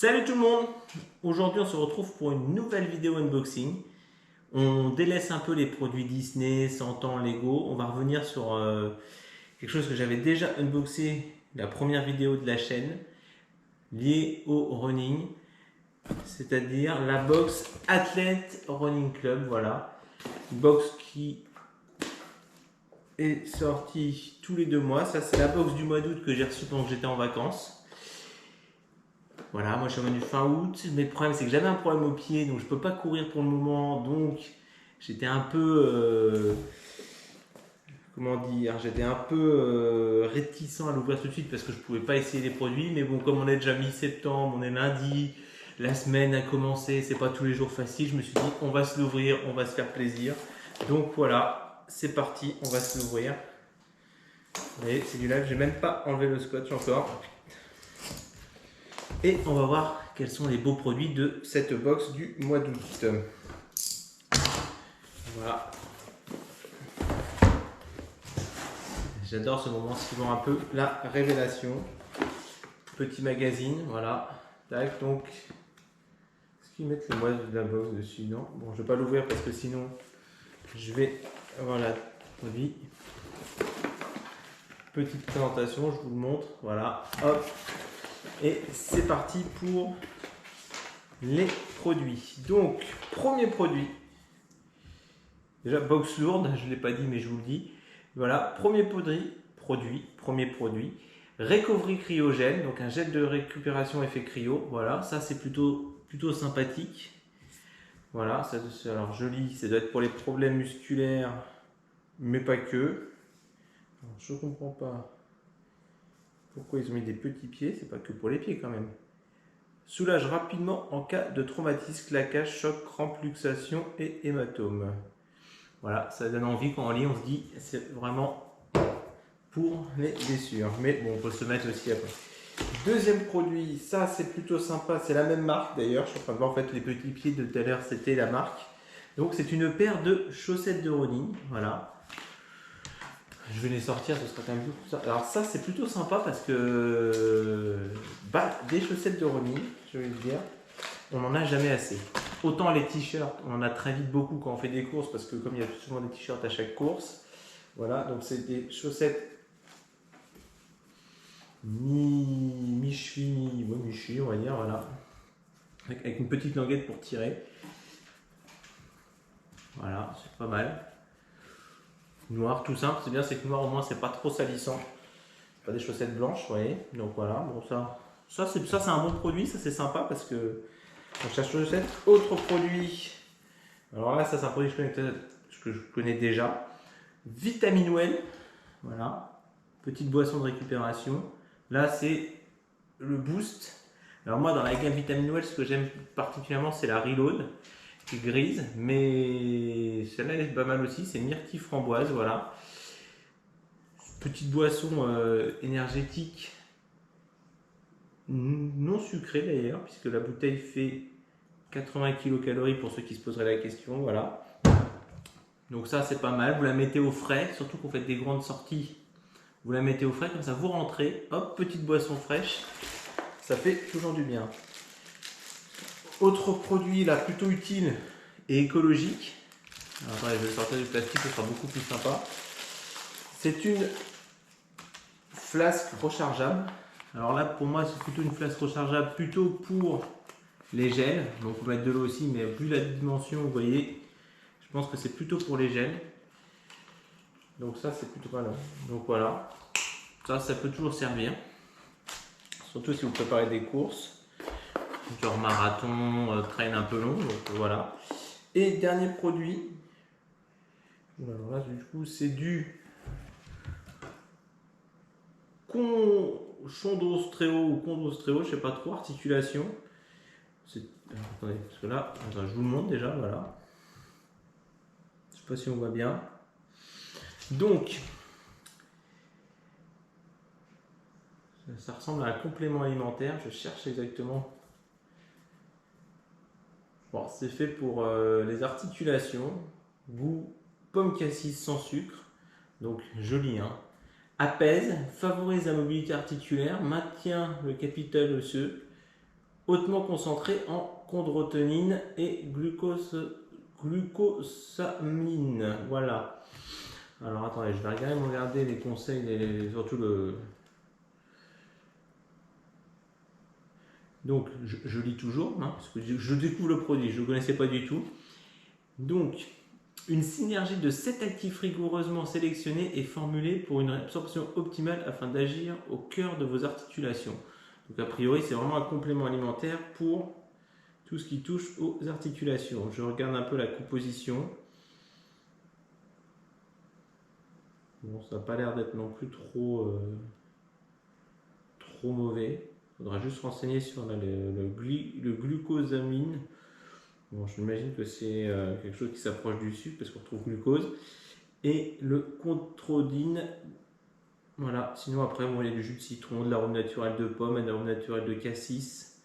Salut tout le monde! Aujourd'hui on se retrouve pour une nouvelle vidéo unboxing. On délaisse un peu les produits Disney, 100 ans, Lego. On va revenir sur quelque chose que j'avais déjà unboxé la première vidéo de la chaîne, lié au running, c'est-à-dire la box Athlete Running Club. Voilà, une box qui est sortie tous les 2 mois. Ça c'est la box du mois d'août que j'ai reçue pendant que j'étais en vacances. Voilà, moi je suis revenu fin août, mais le problème c'est que j'avais un problème au pied, donc je ne peux pas courir pour le moment, donc j'étais un peu, comment dire, j'étais un peu réticent à l'ouvrir tout de suite parce que je ne pouvais pas essayer les produits, mais bon, comme on est déjà mi-septembre, on est lundi, la semaine a commencé, c'est pas tous les jours facile, je me suis dit on va se l'ouvrir, on va se faire plaisir, donc voilà, c'est parti, on va se l'ouvrir. Vous voyez, c'est du live, j'ai même pas enlevé le scotch encore. Et on va voir quels sont les beaux produits de cette box du mois d'août. Voilà. J'adore ce moment suivant un peu la révélation. Petit magazine, voilà. Tac, donc. Est-ce qu'ils mettent le mois de la box dessus? Non. Bon, je ne vais pas l'ouvrir parce que sinon je vais avoir la produit. Petite présentation, je vous le montre. Voilà. Hop. Et c'est parti pour les produits. Donc, premier produit. Déjà, box lourde, je ne l'ai pas dit, mais je vous le dis. Voilà, premier produit. Recovery cryogène, donc un gel de récupération effet cryo. Voilà, ça c'est plutôt sympathique. Voilà, ça, alors joli, ça doit être pour les problèmes musculaires, mais pas que. Alors, je ne comprends pas pourquoi ils ont mis des petits pieds, c'est pas que pour les pieds quand même. Soulage rapidement en cas de traumatisme, claquage, choc, crampe, luxation et hématome. Voilà, ça donne envie quand on lit, on se dit c'est vraiment pour les blessures. Mais bon, on peut se mettre aussi après. Deuxième produit, ça c'est plutôt sympa, c'est la même marque d'ailleurs. Je suis en train de voir en fait les petits pieds de tout à l'heure, c'était la marque. Donc c'est une paire de chaussettes de running, voilà. Je vais les sortir, ce sera quand même tout ça. Alors ça c'est plutôt sympa parce que des chaussettes de running, je vais le dire, on n'en a jamais assez. Autant les t-shirts, on en a très vite beaucoup quand on fait des courses parce que comme il y a souvent des t-shirts à chaque course, voilà, donc c'est des chaussettes mi-cheville, mi-cheville on va dire, voilà, avec une petite languette pour tirer. Voilà, c'est pas mal. Noir, tout simple, c'est bien, c'est que noir au moins c'est pas trop salissant. Pas des chaussettes blanches, vous voyez. Donc voilà, bon ça c'est un bon produit, ça c'est sympa parce que donc chaque chaussette. Autre produit. Alors là, ça c'est un produit que je connais déjà. Vitamine Well, voilà, petite boisson de récupération. Là c'est le Boost. Alors moi dans la gamme Vitamine Well, ce que j'aime particulièrement c'est la Reload, qui est grise, mais celle-là elle est pas mal aussi, c'est myrtille framboise, voilà. Petite boisson énergétique, non sucrée d'ailleurs, puisque la bouteille fait 80 kcal pour ceux qui se poseraient la question, voilà. Donc ça c'est pas mal, vous la mettez au frais, surtout qu'on fait des grandes sorties, vous la mettez au frais, comme ça vous rentrez, hop, petite boisson fraîche, ça fait toujours du bien. Autre produit là plutôt utile et écologique, alors, attendez, je vais sortir du plastique, ce sera beaucoup plus sympa. C'est une flasque rechargeable. Alors là pour moi c'est plutôt une flasque rechargeable plutôt pour les gels, donc on peut mettre de l'eau aussi, mais vu la dimension vous voyez, je pense que c'est plutôt pour les gels, donc ça c'est plutôt pas mal. Donc voilà, ça peut toujours servir, surtout si vous préparez des courses genre marathon, trail un peu long, donc voilà. Et dernier produit, alors là du coup c'est du chondrostreo ou chondrostreo, je sais pas trop, articulation. Attendez, parce que là, je vous le montre déjà, voilà. Je sais pas si on voit bien. Donc, ça ressemble à un complément alimentaire, je cherche exactement. Bon, c'est fait pour les articulations, goût pomme cassis sans sucre, donc joli, hein. Apaise, favorise la mobilité articulaire, maintient le capital osseux, hautement concentré en chondroitonine et glucosamine. Voilà. Alors attendez, je vais regarder les conseils, surtout le... Donc je lis toujours, hein, parce que je découvre le produit, je ne le connaissais pas du tout. Donc, une synergie de 7 actifs rigoureusement sélectionnés est formulée pour une absorption optimale afin d'agir au cœur de vos articulations. Donc a priori, c'est vraiment un complément alimentaire pour tout ce qui touche aux articulations. Je regarde un peu la composition. Bon, ça n'a pas l'air d'être non plus trop mauvais. Il faudra juste renseigner sur le glucosamine. Bon, j'imagine que c'est quelque chose qui s'approche du sucre parce qu'on retrouve glucose. Et le controdine. Voilà. Sinon, après, bon, il y a du jus de citron, de l'arôme naturel de pomme, de l'arôme naturel de cassis.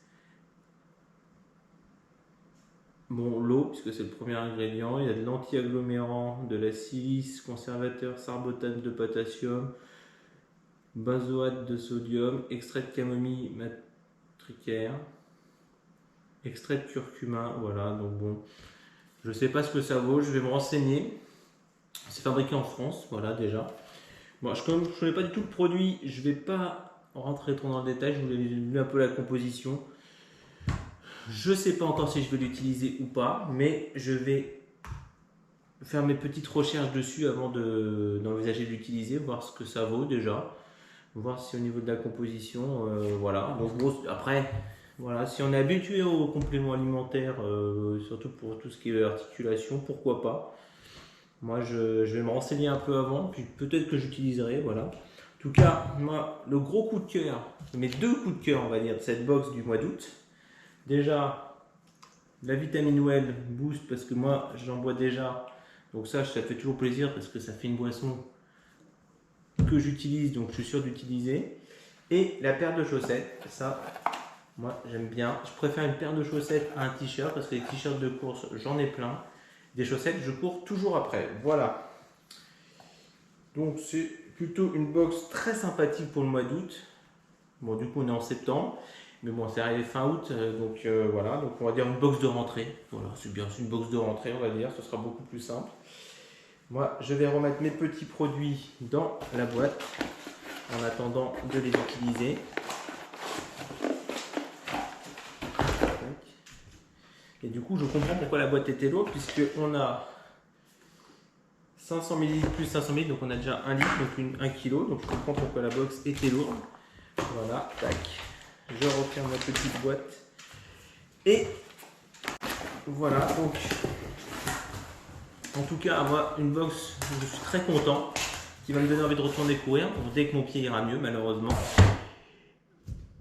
Bon, l'eau, puisque c'est le premier ingrédient. Il y a de l'anti-agglomérant, de la silice, conservateur, sarbotane de potassium, benzoate de sodium, extrait de camomille matricaire, extrait de curcuma. Voilà, donc bon, je ne sais pas ce que ça vaut, je vais me renseigner. C'est fabriqué en France, voilà déjà. Bon, comme je ne connais pas du tout le produit, je ne vais pas rentrer trop dans le détail, je vous ai lu un peu la composition. Je ne sais pas encore si je vais l'utiliser ou pas, mais je vais faire mes petites recherches dessus avant d'envisager de l'utiliser, voir ce que ça vaut déjà, voir si au niveau de la composition, voilà. Donc bon, après, voilà, si on est habitué aux compléments alimentaires, surtout pour tout ce qui est articulation, pourquoi pas. Moi, je vais me renseigner un peu avant, puis peut-être que j'utiliserai, voilà. En tout cas, moi, le gros coup de cœur, mes 2 coups de cœur, on va dire, de cette box du mois d'août. Déjà, la vitamine Well Boost, parce que moi, j'en bois déjà. Donc ça fait toujours plaisir, parce que ça fait une boisson que j'utilise, donc je suis sûr d'utiliser. Et la paire de chaussettes, ça, moi, j'aime bien. Je préfère une paire de chaussettes à un t-shirt, parce que les t-shirts de course, j'en ai plein. Des chaussettes, je cours toujours après. Voilà. Donc c'est plutôt une box très sympathique pour le mois d'août. Bon, du coup, on est en septembre. Mais bon, c'est arrivé fin août. Donc voilà. Donc on va dire une box de rentrée. Voilà, c'est bien. C'est une box de rentrée, on va dire. Ce sera beaucoup plus simple. Moi, je vais remettre mes petits produits dans la boîte en attendant de les utiliser. Et du coup, je comprends pourquoi la boîte était lourde, puisqu'on a 500 ml plus 500 ml, donc on a déjà 1 litre, donc 1 kg. Donc je comprends pourquoi la box était lourde. Voilà, tac. Je referme ma petite boîte. Et voilà, donc en tout cas, avoir une box, je suis très content, qui va me donner envie de retourner courir, dès que mon pied ira mieux, malheureusement.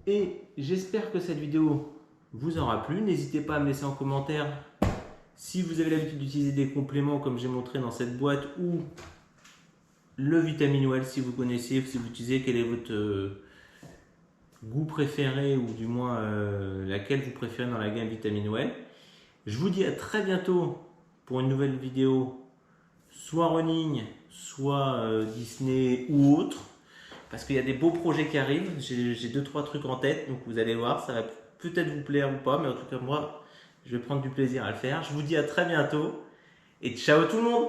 Et j'espère que cette vidéo vous aura plu. N'hésitez pas à me laisser en commentaire si vous avez l'habitude d'utiliser des compléments comme j'ai montré dans cette boîte, ou le Vitamine Well si vous connaissez, si vous utilisez, quel est votre goût préféré, ou du moins laquelle vous préférez dans la gamme Vitamine Well. Je vous dis à très bientôt pour une nouvelle vidéo, soit running, soit Disney ou autre, parce qu'il y a des beaux projets qui arrivent. J'ai 2-3 trucs en tête, donc vous allez voir, ça va peut-être vous plaire ou pas, mais en tout cas moi je vais prendre du plaisir à le faire. Je vous dis à très bientôt et ciao tout le monde!